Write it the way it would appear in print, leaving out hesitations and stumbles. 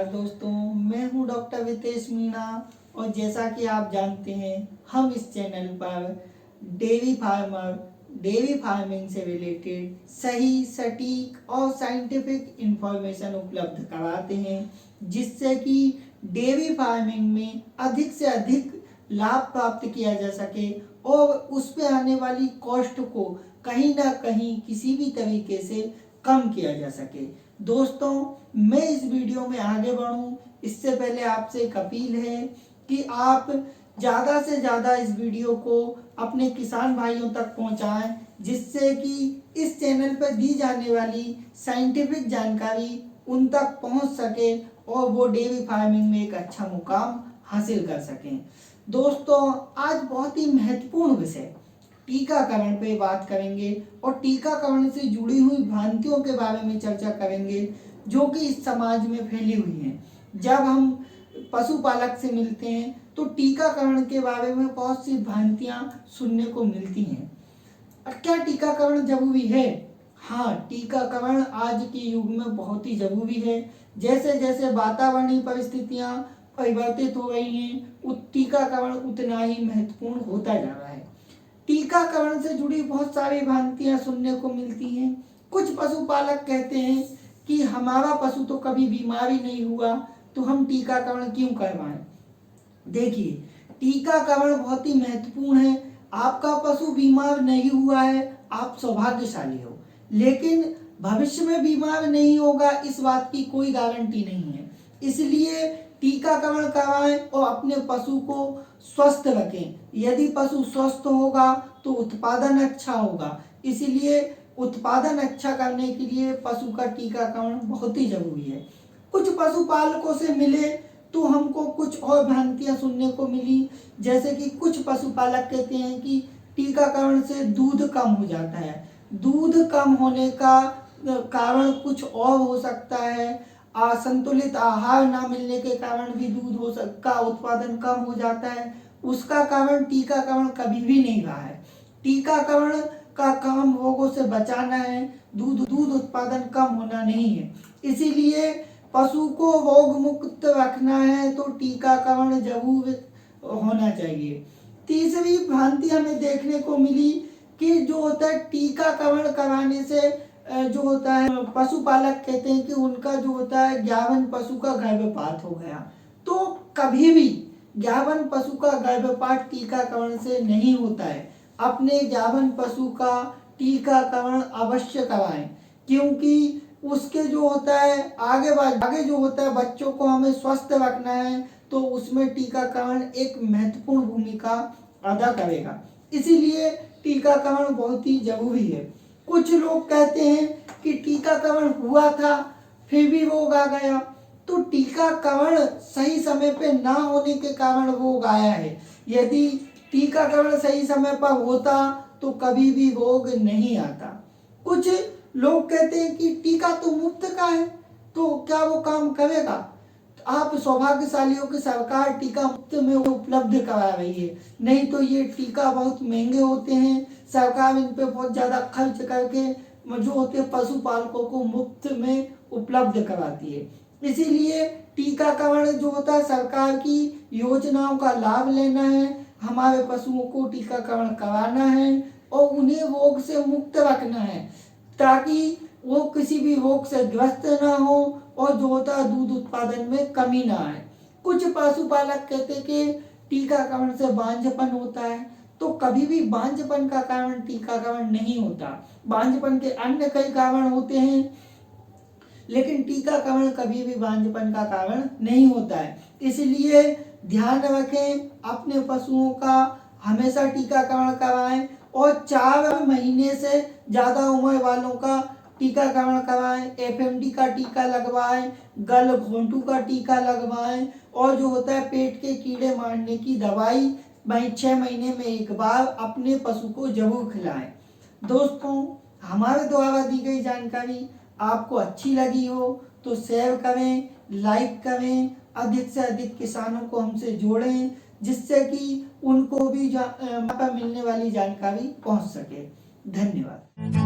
नमस्कार दोस्तों, मैं हूं डॉक्टर वितेश मीणा और जैसा कि आप जानते हैं हम इस चैनल पर डेयरी फार्मिंग से रिलेटेड सही, सटीक और साइंटिफिक इंफॉर्मेशन उपलब्ध कराते हैं, जिससे कि डेयरी फार्मिंग में अधिक से अधिक लाभ प्राप्त किया जा सके और उस पे आने वाली कॉस्ट को कहीं ना कहीं किसी भी तरीके से कम किया जा सके। दोस्तों, मैं इस वीडियो में आगे बढ़ूं इससे पहले आपसे एक अपील है कि आप ज़्यादा से ज़्यादा इस वीडियो को अपने किसान भाइयों तक पहुंचाएं, जिससे कि इस चैनल पर दी जाने वाली साइंटिफिक जानकारी उन तक पहुंच सके और वो डेयरी फार्मिंग में एक अच्छा मुकाम हासिल कर सकें। दोस्तों, आज बहुत ही महत्वपूर्ण विषय टीकाकरण पे बात करेंगे और टीकाकरण से जुड़ी हुई भ्रांतियों के बारे में चर्चा करेंगे जो कि इस समाज में फैली हुई हैं। जब हम पशुपालक से मिलते हैं तो टीकाकरण के बारे में बहुत सी भ्रांतियां सुनने को मिलती हैं। क्या टीकाकरण जरूरी है? हाँ, टीकाकरण आज के युग में बहुत ही जरूरी है। जैसे जैसे वातावरणीय परिस्थितियां परिवर्तित हो रही हैं, टीकाकरण उतना ही महत्वपूर्ण होता जा रहा है। टीकाकरण से जुड़ी बहुत सारी भ्रांतियां सुनने को मिलती हैं। कुछ पशुपालक कहते हैं कि हमारा पशु तो कभी बीमार ही नहीं हुआ, तो हम टीकाकरण क्यों करवाएं। देखिए, टीकाकरण बहुत ही महत्वपूर्ण है। आपका पशु बीमार नहीं हुआ है, आप सौभाग्यशाली हो, लेकिन भविष्य में बीमार नहीं होगा इस बात की कोई गारंटी नहीं है। इसलिए टीकाकरण करवाएं और अपने पशु को स्वस्थ रखें। यदि पशु स्वस्थ होगा तो उत्पादन अच्छा होगा, इसलिए उत्पादन अच्छा करने के लिए पशु का टीकाकरण बहुत ही जरूरी है। कुछ पशुपालकों से मिले तो हमको कुछ और भ्रांतियां सुनने को मिली, जैसे कि कुछ पशुपालक कहते हैं कि टीकाकरण से दूध कम हो जाता है। दूध कम होने का कारण कुछ और हो सकता है। असंतुलित आहार ना मिलने के कारण भी दूध का उत्पादन कम हो जाता है। उसका कारण टीकाकरण कभी भी नहीं रहा है। टीकाकरण का काम रोगों से बचाना है, दूध उत्पादन कम होना नहीं है। इसीलिए पशु को रोग मुक्त रखना है तो टीकाकरण जरूर होना चाहिए। तीसरी भ्रांति हमें देखने को मिली कि जो होता है टीकाकरण कराने से जो होता है, पशुपालक कहते हैं कि उनका जो होता है गाभिन पशु का गर्भपात हो गया। तो कभी भी गाभिन पशु का गर्भपात टीकाकरण से नहीं होता है। अपने गाभिन पशु का टीकाकरण अवश्य कराएं, क्योंकि उसके जो होता है आगे जो होता है बच्चों को हमें स्वस्थ रखना है, तो उसमें टीकाकरण एक महत्वपूर्ण भूमिका अदा करेगा। इसीलिए टीकाकरण बहुत ही जरूरी है। कुछ लोग कहते हैं कि टीकाकरण हुआ था फिर भी रोग आ गया, तो टीकाकरण सही समय पे ना होने के कारण रोग आया है। यदि टीकाकरण सही समय पर होता तो कभी भी रोग नहीं आता। कुछ लोग कहते हैं कि टीका तो मुफ्त का है, तो क्या वो काम करेगा? आप सौभाग्यशाली हो कि सरकार टीका मुफ्त में उपलब्ध करा रही है, नहीं तो ये टीका बहुत महंगे होते हैं। सरकार इन पे बहुत ज्यादा खर्च करके जो होते हैं पशुपालकों को मुफ्त में उपलब्ध कराती है। इसीलिए टीकाकरण जो होता है सरकार की योजनाओं का लाभ लेना है, हमारे पशुओं को टीकाकरण कराना है और उन्हें रोग से मुक्त रखना है, ताकि वो किसी भी रोग से ग्रस्त ना हो और जो होता है दूध उत्पादन में कमी ना आए। कुछ पशुपालक कहते हैं कि टीकाकरण से बांझपन होता है, तो कभी भी बांझपन का कारण टीकाकरण नहीं होता। बांझपन के अन्य कई कारण होते हैं, लेकिन टीकाकरण कभी भी बांझपन का कारण नहीं होता है। इसलिए ध्यान रखें, अपने पशुओं का हमेशा टीकाकरण कराएं और 4 महीने से ज्यादा उम्र वालों का टीकाकरण कराएं। एफएमडी का टीका लगवाएं, गल घोंटू का टीका लगवाएं और जो होता है पेट के कीड़े मारने की दवाई 6 महीने में एक बार अपने पशु को जरूर खिलाएं। दोस्तों, हमारे द्वारा दी गई जानकारी आपको अच्छी लगी हो तो शेयर करें, लाइक करें, अधिक से अधिक किसानों को हमसे जोड़ें, जिससे कि उनको भी मिलने वाली जानकारी पहुंच सके। धन्यवाद।